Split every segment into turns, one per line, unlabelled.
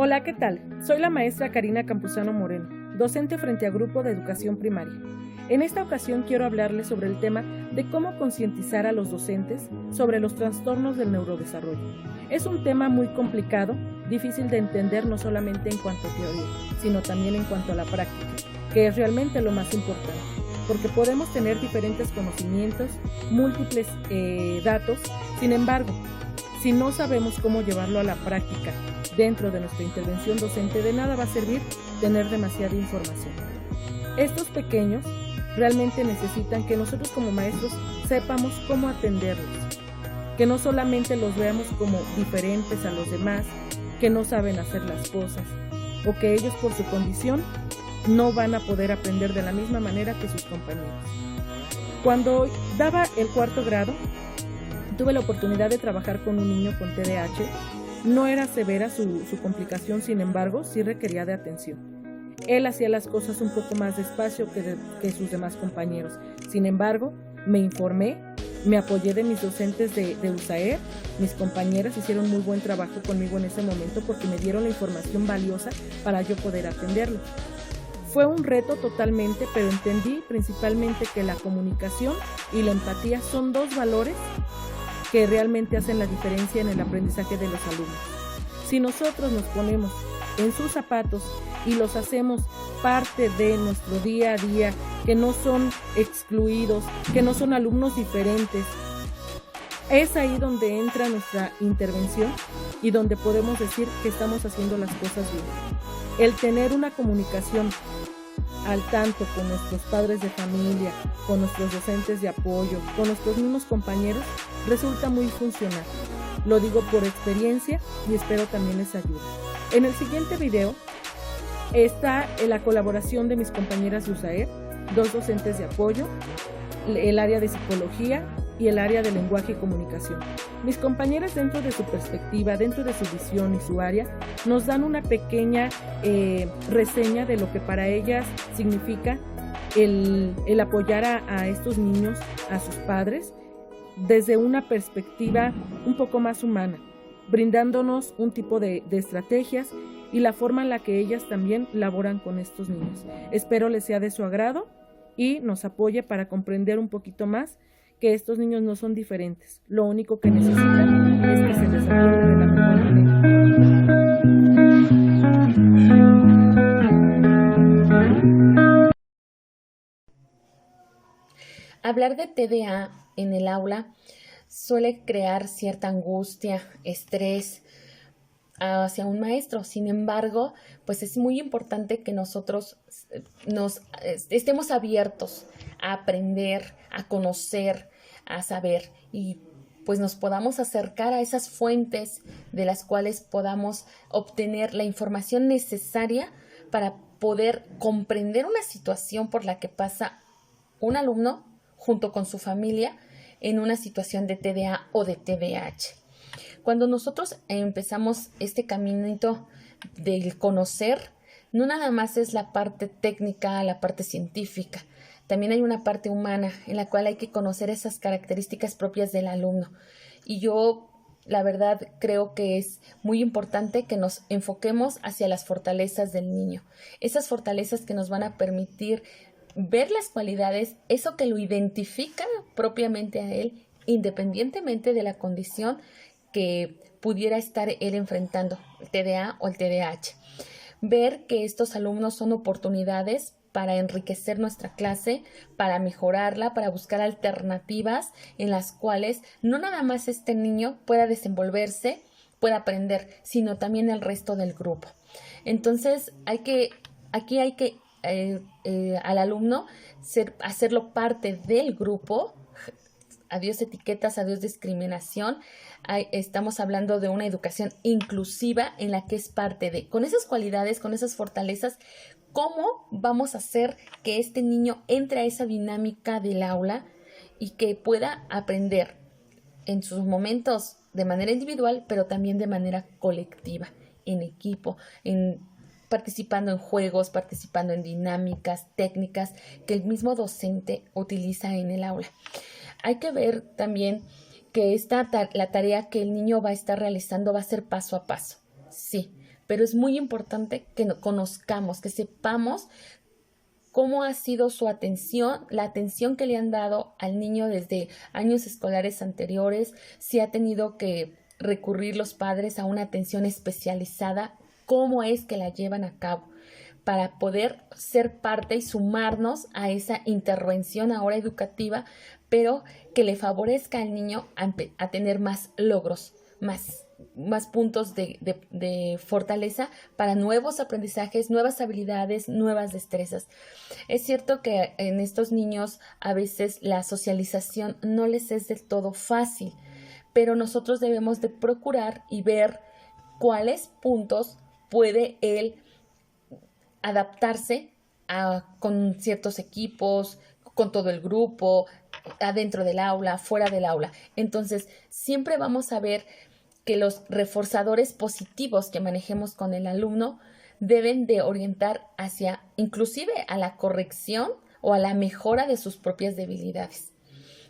Hola, ¿qué tal? Soy la maestra Karina Campuzano Moreno, docente frente a Grupo de Educación Primaria. En esta ocasión quiero hablarles sobre el tema de cómo concientizar a los docentes sobre los trastornos del neurodesarrollo. Es un tema muy complicado, difícil de entender no solamente en cuanto a teoría, sino también en cuanto a la práctica, que es realmente lo más importante, porque podemos tener diferentes conocimientos, múltiples datos, sin embargo, si no sabemos cómo llevarlo a la práctica dentro de nuestra intervención docente, de nada va a servir tener demasiada información. Estos pequeños realmente necesitan que nosotros como maestros sepamos cómo atenderlos, que no solamente los veamos como diferentes a los demás, que no saben hacer las cosas, o que ellos por su condición no van a poder aprender de la misma manera que sus compañeros. Cuando daba el 4º grado, tuve la oportunidad de trabajar con un niño con TDAH. No era severa su complicación, sin embargo, sí requería de atención. Él hacía las cosas un poco más despacio que sus demás compañeros. Sin embargo, me informé, me apoyé de mis docentes de USAER. Mis compañeras hicieron muy buen trabajo conmigo en ese momento porque me dieron la información valiosa para yo poder atenderlo. Fue un reto totalmente, pero entendí principalmente que la comunicación y la empatía son dos valores que realmente hacen la diferencia en el aprendizaje de los alumnos. Si nosotros nos ponemos en sus zapatos y los hacemos parte de nuestro día a día, que no son excluidos, que no son alumnos diferentes, es ahí donde entra nuestra intervención y donde podemos decir que estamos haciendo las cosas bien. El tener una comunicación al tanto con nuestros padres de familia, con nuestros docentes de apoyo, con nuestros mismos compañeros, resulta muy funcional. Lo digo por experiencia y espero también les ayude. En el siguiente video está la colaboración de mis compañeras de USAER, 2 docentes de apoyo, el área de psicología y el área de lenguaje y comunicación. Mis compañeras, dentro de su perspectiva, dentro de su visión y su área, nos dan una pequeña reseña de lo que para ellas significa el apoyar a estos niños, a sus padres, desde una perspectiva un poco más humana, brindándonos un tipo de estrategias y la forma en la que ellas también laboran con estos niños. Espero les sea de su agrado y nos apoye para comprender un poquito más que estos niños no son diferentes. Lo único que necesitan es que se les atienda de la mejor manera.
Hablar de TDA en el aula suele crear cierta angustia, estrés hacia un maestro. Sin embargo, pues es muy importante que nosotros estemos abiertos a aprender, a conocer, a saber y pues nos podamos acercar a esas fuentes de las cuales podamos obtener la información necesaria para poder comprender una situación por la que pasa un alumno junto con su familia en una situación de TDA o de TDAH. Cuando nosotros empezamos este caminito del conocer, no nada más es la parte técnica, la parte científica, también hay una parte humana en la cual hay que conocer esas características propias del alumno. Y yo, la verdad, creo que es muy importante que nos enfoquemos hacia las fortalezas del niño, esas fortalezas que nos van a permitir ver las cualidades, eso que lo identifica propiamente a él, independientemente de la condición que pudiera estar él enfrentando, el TDA o el TDAH. Ver que estos alumnos son oportunidades para enriquecer nuestra clase, para mejorarla, para buscar alternativas en las cuales no nada más este niño pueda desenvolverse, pueda aprender, sino también el resto del grupo. Entonces, aquí hay que al alumno hacerlo parte del grupo. Adiós etiquetas, adiós discriminación. Estamos hablando de una educación inclusiva en la que es parte de, con esas cualidades, con esas fortalezas, cómo vamos a hacer que este niño entre a esa dinámica del aula y que pueda aprender en sus momentos de manera individual, pero también de manera colectiva, en equipo, participando en juegos, participando en dinámicas, técnicas que el mismo docente utiliza en el aula. Hay que ver también que la tarea que el niño va a estar realizando va a ser paso a paso, sí, pero es muy importante que conozcamos, que sepamos cómo ha sido su atención, la atención que le han dado al niño desde años escolares anteriores, si ha tenido que recurrir los padres a una atención especializada, cómo es que la llevan a cabo para poder ser parte y sumarnos a esa intervención ahora educativa, pero que le favorezca al niño a tener más logros, más puntos de fortaleza para nuevos aprendizajes, nuevas habilidades, nuevas destrezas. Es cierto que en estos niños a veces la socialización no les es del todo fácil, pero nosotros debemos de procurar y ver cuáles puntos puede él adaptarse con ciertos equipos, con todo el grupo, adentro del aula, fuera del aula. Entonces, siempre vamos a ver que los reforzadores positivos que manejemos con el alumno deben de orientar hacia, inclusive a la corrección o a la mejora de sus propias debilidades.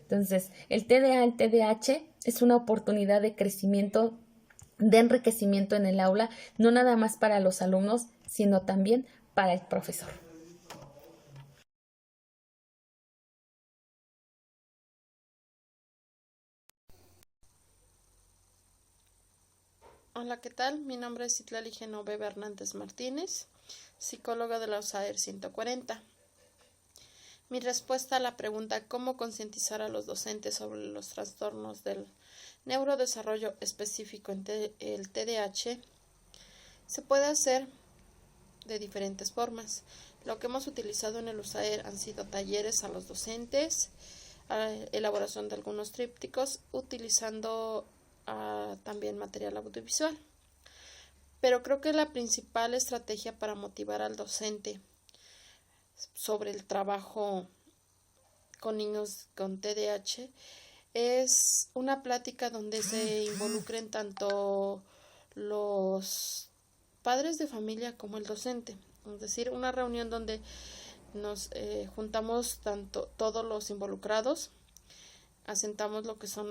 Entonces, el TDA, el TDAH es una oportunidad de crecimiento, de enriquecimiento en el aula, no nada más para los alumnos, sino también para el profesor.
Hola, ¿qué tal? Mi nombre es Citlali Genoveva Hernández Martínez, psicóloga de la USAER 140. Mi respuesta a la pregunta ¿cómo concientizar a los docentes sobre los trastornos del neurodesarrollo específico en el TDAH? Se puede hacer de diferentes formas. Lo que hemos utilizado en el USAER han sido talleres a los docentes, elaboración de algunos trípticos, utilizando también material audiovisual. Pero creo que la principal estrategia para motivar al docente sobre el trabajo con niños con TDAH es una plática donde se involucren tanto los padres de familia como el docente. Es decir, una reunión donde nos juntamos todos los involucrados, asentamos lo que son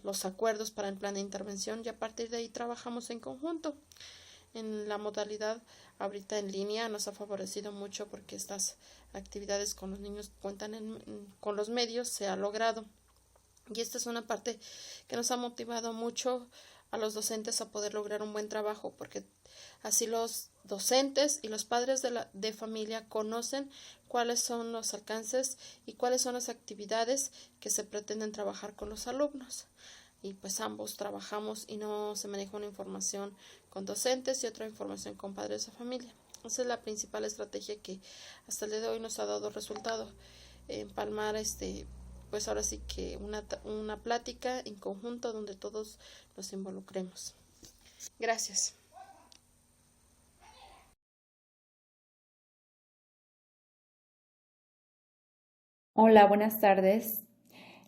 los acuerdos para el plan de intervención y a partir de ahí trabajamos en conjunto. En la modalidad ahorita en línea nos ha favorecido mucho porque estas actividades con los niños cuentan con los medios, se ha logrado. Y esta es una parte que nos ha motivado mucho a los docentes a poder lograr un buen trabajo, porque así los docentes y los padres de familia conocen cuáles son los alcances y cuáles son las actividades que se pretenden trabajar con los alumnos. Y pues ambos trabajamos y no se maneja una información con docentes y otra información con padres de familia. Esa es la principal estrategia que hasta el día de hoy nos ha dado resultado. Empalmar pues ahora sí que una plática en conjunto donde todos nos involucremos. Gracias.
Hola, buenas tardes.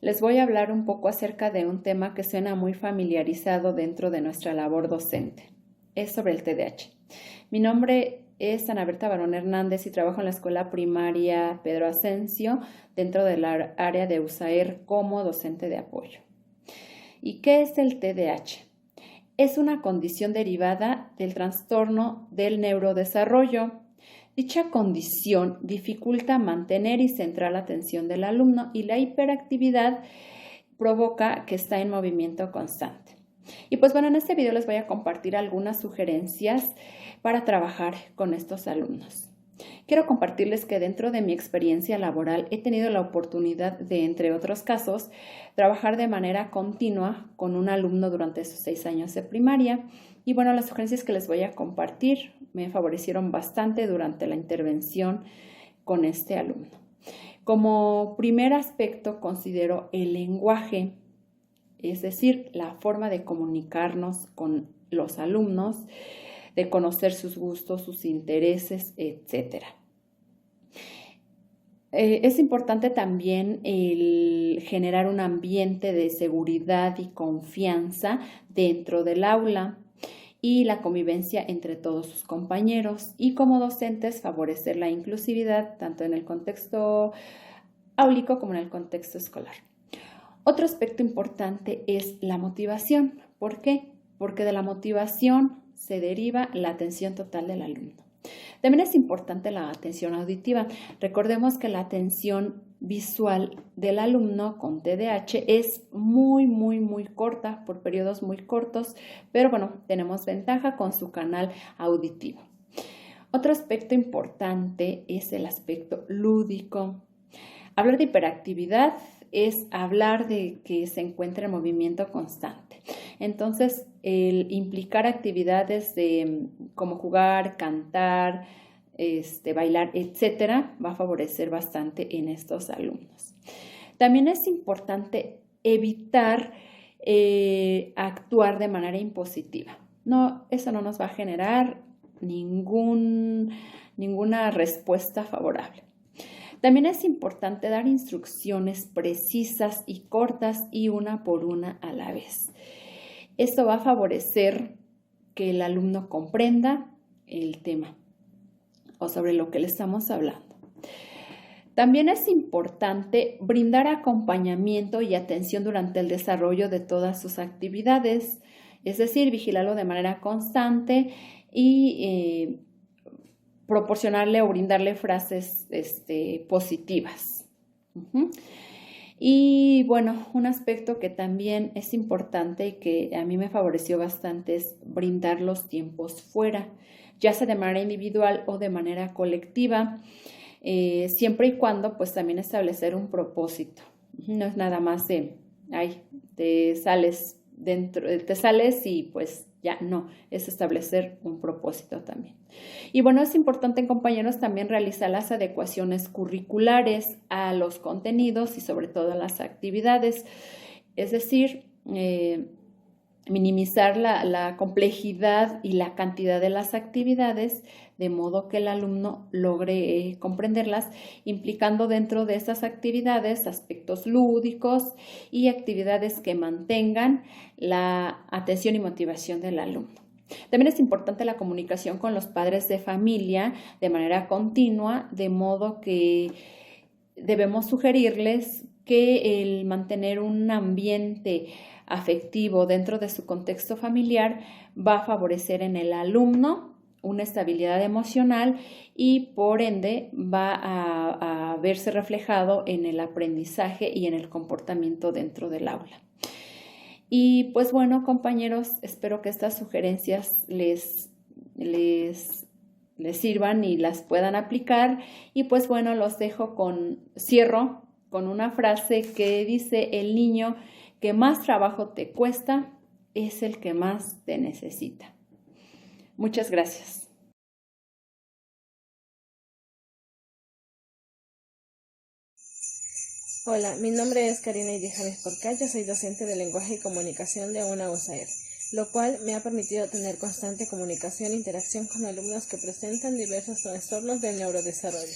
Les voy a hablar un poco acerca de un tema que suena muy familiarizado dentro de nuestra labor docente. Es sobre el TDAH. Mi nombre es Ana Berta Barón Hernández y trabajo en la escuela primaria Pedro Asensio dentro del área de USAER como docente de apoyo. ¿Y qué es el TDAH? Es una condición derivada del trastorno del neurodesarrollo. Dicha condición dificulta mantener y centrar la atención del alumno y la hiperactividad provoca que está en movimiento constante. Y pues bueno, en este video les voy a compartir algunas sugerencias para trabajar con estos alumnos. Quiero compartirles que dentro de mi experiencia laboral he tenido la oportunidad de, entre otros casos, trabajar de manera continua con un alumno durante esos 6 años de primaria. Y bueno, las sugerencias que les voy a compartir me favorecieron bastante durante la intervención con este alumno. Como primer aspecto considero el lenguaje, es decir, la forma de comunicarnos con los alumnos, de conocer sus gustos, sus intereses, etc. Es importante también el generar un ambiente de seguridad y confianza dentro del aula y la convivencia entre todos sus compañeros, y como docentes favorecer la inclusividad tanto en el contexto áulico como en el contexto escolar. Otro aspecto importante es la motivación. ¿Por qué? Porque de la motivación se deriva la atención total del alumno. También es importante la atención auditiva. Recordemos que la atención visual del alumno con TDAH es muy corta, por periodos muy cortos, pero bueno, tenemos ventaja con su canal auditivo. Otro aspecto importante es el aspecto lúdico. Hablar de hiperactividad es hablar de que se encuentra en movimiento constante. Entonces, el implicar actividades como jugar, cantar, bailar, etcétera, va a favorecer bastante en estos alumnos. También es importante evitar actuar de manera impositiva. No, eso no nos va a generar ninguna respuesta favorable. También es importante dar instrucciones precisas y cortas y una por una a la vez. Esto va a favorecer que el alumno comprenda el tema o sobre lo que le estamos hablando. También es importante brindar acompañamiento y atención durante el desarrollo de todas sus actividades, es decir, vigilarlo de manera constante y proporcionarle o brindarle frases positivas. Y bueno, un aspecto que también es importante y que a mí me favoreció bastante es brindar los tiempos fuera, ya sea de manera individual o de manera colectiva, siempre y cuando pues también establecer un propósito. No es nada más te sales y pues ya no, es establecer un propósito también. Y bueno, es importante, compañeros, también realizar las adecuaciones curriculares a los contenidos y sobre todo a las actividades, es decir, minimizar la complejidad y la cantidad de las actividades de modo que el alumno logre comprenderlas, implicando dentro de esas actividades aspectos lúdicos y actividades que mantengan la atención y motivación del alumno. También es importante la comunicación con los padres de familia de manera continua, de modo que debemos sugerirles que el mantener un ambiente afectivo dentro de su contexto familiar va a favorecer en el alumno una estabilidad emocional y por ende va a verse reflejado en el aprendizaje y en el comportamiento dentro del aula. Y pues bueno, compañeros, espero que estas sugerencias les sirvan y las puedan aplicar. Y pues bueno, cierro con una frase que dice: el niño que más trabajo te cuesta es el que más te necesita. Muchas gracias.
Hola, mi nombre es Karina James Porcaya, soy docente de lenguaje y comunicación de una USAER, lo cual me ha permitido tener constante comunicación e interacción con alumnos que presentan diversos trastornos del neurodesarrollo.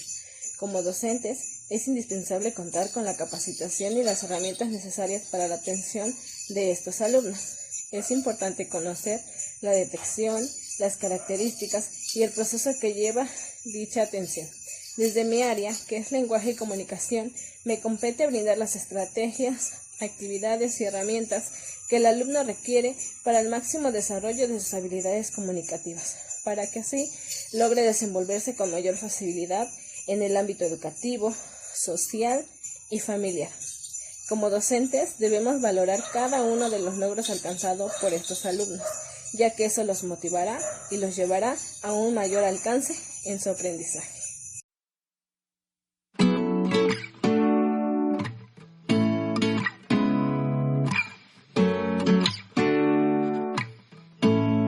Como docentes, es indispensable contar con la capacitación y las herramientas necesarias para la atención de estos alumnos. Es importante conocer la detección, las características y el proceso que lleva dicha atención. Desde mi área, que es lenguaje y comunicación, me compete brindar las estrategias, actividades y herramientas que el alumno requiere para el máximo desarrollo de sus habilidades comunicativas, para que así logre desenvolverse con mayor facilidad en el ámbito educativo, social y familiar. Como docentes debemos valorar cada uno de los logros alcanzados por estos alumnos, ya que eso los motivará y los llevará a un mayor alcance en su aprendizaje.